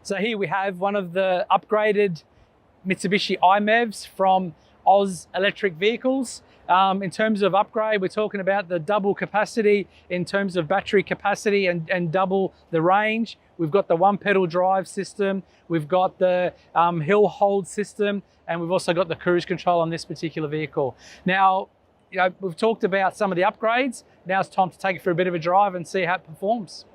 So here we have one of the upgraded Mitsubishi iMEVs from Oz Electric Vehicles. In terms of upgrade, we're talking about the double capacity in terms of battery capacity and double the range. We've got the one pedal drive system, we've got the hill hold system, and we've also got the cruise control on this particular vehicle. Now, we've talked about some of the upgrades. Now it's time to take it for a bit of a drive and see how it performs.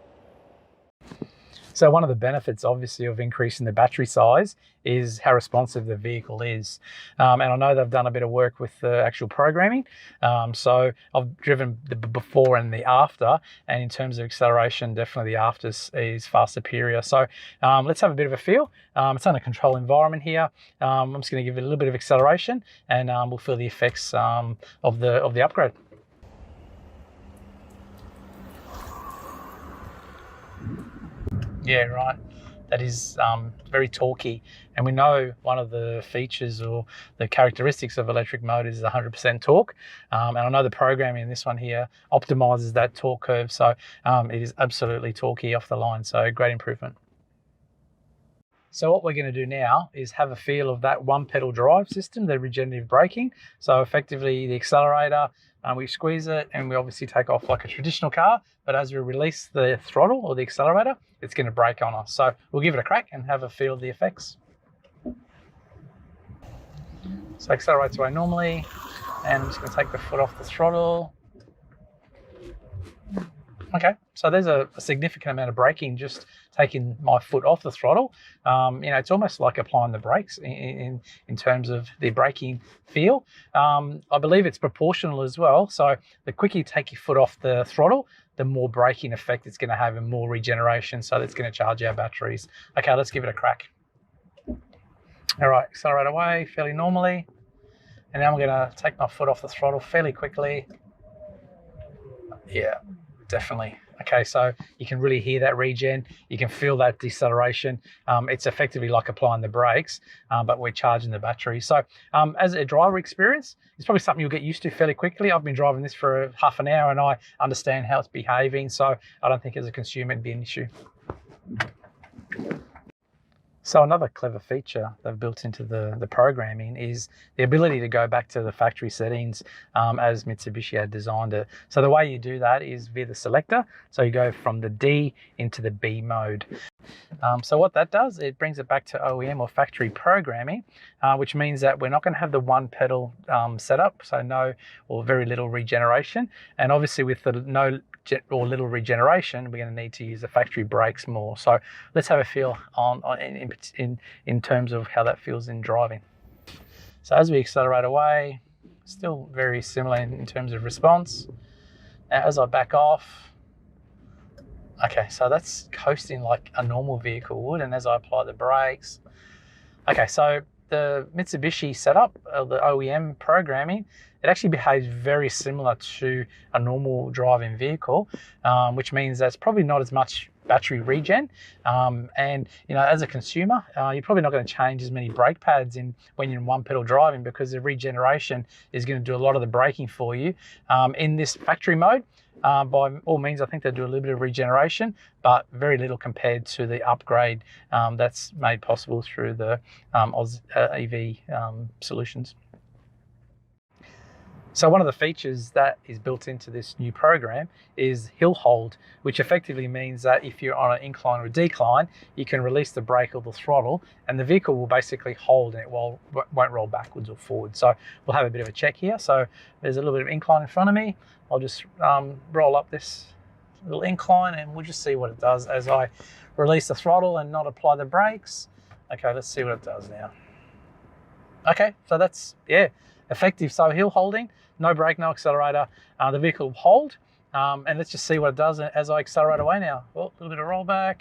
So one of the benefits, obviously, of increasing the battery size is how responsive the vehicle is. And I know they've done a bit of work with the actual programming. So I've driven the before and the after, and in terms of acceleration, definitely the after is far superior. So let's have a bit of a feel. It's on a control environment here. I'm just going to give it a little bit of acceleration, and we'll feel the effects of the upgrade. Yeah, right. That is very torquey. And we know one of the features or the characteristics of electric motors is 100% torque. And I know the programming in this one here optimizes that torque curve. So it is absolutely torquey off the line. So great improvement. So what we're going to do now is have a feel of that one pedal drive system, the regenerative braking. So effectively the accelerator, we squeeze it and we obviously take off like a traditional car, but as we release the throttle or the accelerator, it's going to brake on us. So we'll give it a crack and have a feel of the effects. So accelerates away normally, and I'm just going to take the foot off the throttle. Okay, so there's a significant amount of braking just taking my foot off the throttle. It's almost like applying the brakes in terms of the braking feel. I believe it's proportional as well. So the quicker you take your foot off the throttle, the more braking effect it's going to have and more regeneration. So that's going to charge our batteries. Okay, let's give it a crack. All right, accelerate away fairly normally. And now I'm going to take my foot off the throttle fairly quickly. Yeah, definitely. Okay, so you can really hear that regen. You can feel that deceleration. It's effectively like applying the brakes, but we're charging the battery. So as a driver experience, it's probably something you'll get used to fairly quickly. I've been driving this for half an hour and I understand how it's behaving. So I don't think as a consumer it'd be an issue. So another clever feature they've built into the programming is the ability to go back to the factory settings as Mitsubishi had designed it. So the way you do that is via the selector. So you go from the D into the B mode. So what that does, it brings it back to OEM or factory programming, which means that we're not going to have the one pedal setup, so no or very little regeneration. And obviously with the no or little regeneration, we're going to need to use the factory brakes more. So let's have a feel in terms of how that feels in driving. So as we accelerate away, still very similar in terms of response. Now as I back off, okay, so that's coasting like a normal vehicle would, and as I apply the brakes. Okay, so the Mitsubishi setup, the OEM programming, it actually behaves very similar to a normal driving vehicle, which means there's probably not as much battery regen. And as a consumer, you're probably not going to change as many brake pads when you're in one pedal driving, because the regeneration is going to do a lot of the braking for you. In this factory mode, by all means, I think they do a little bit of regeneration, but very little compared to the upgrade that's made possible through the Oz EV solutions. So one of the features that is built into this new program is hill hold, which effectively means that if you're on an incline or a decline, you can release the brake or the throttle and the vehicle will basically hold and it won't roll backwards or forward. So we'll have a bit of a check here. So there's a little bit of incline in front of me. I'll just roll up this little incline and we'll just see what it does as I release the throttle and not apply the brakes. Okay, let's see what it does now. Okay, so that's, yeah, effective. So hill holding, no brake, no accelerator. The vehicle will hold, and let's just see what it does as I accelerate away now. Well, a little bit of rollback.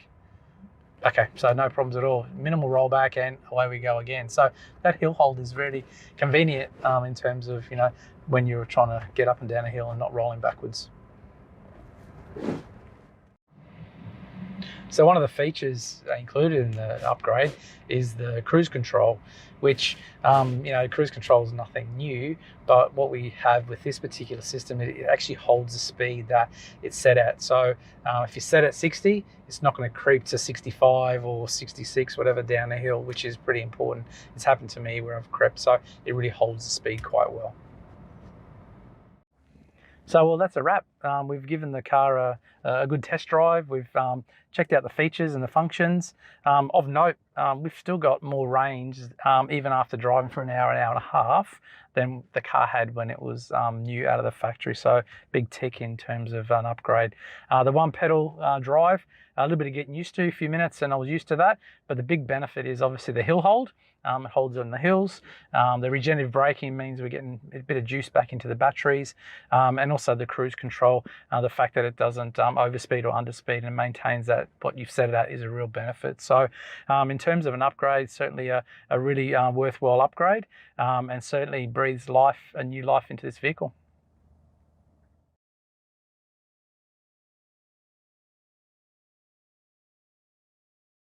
Okay, so no problems at all. Minimal rollback, and away we go again. So that hill hold is really convenient in terms of when you're trying to get up and down a hill and not rolling backwards. So one of the features included in the upgrade is the cruise control, which, cruise control is nothing new, but what we have with this particular system, it actually holds the speed that it's set at. So if you set at 60, it's not going to creep to 65 or 66, whatever, down the hill, which is pretty important. It's happened to me where I've crept, so it really holds the speed quite well. So, well, that's a wrap. We've given the car a good test drive. We've checked out the features and the functions. Of note, we've still got more range, even after driving for an hour and a half, than the car had when it was new out of the factory. So, big tick in terms of an upgrade. The one pedal drive, a little bit of getting used to, a few minutes, and I was used to that. But the big benefit is obviously the hill hold. It holds on the hills. The regenerative braking means we're getting a bit of juice back into the batteries, and also the cruise control. The fact that it doesn't overspeed or underspeed and maintains that what you've set it at is a real benefit. So in terms of an upgrade, certainly a really worthwhile upgrade, and certainly breathes a new life into this vehicle.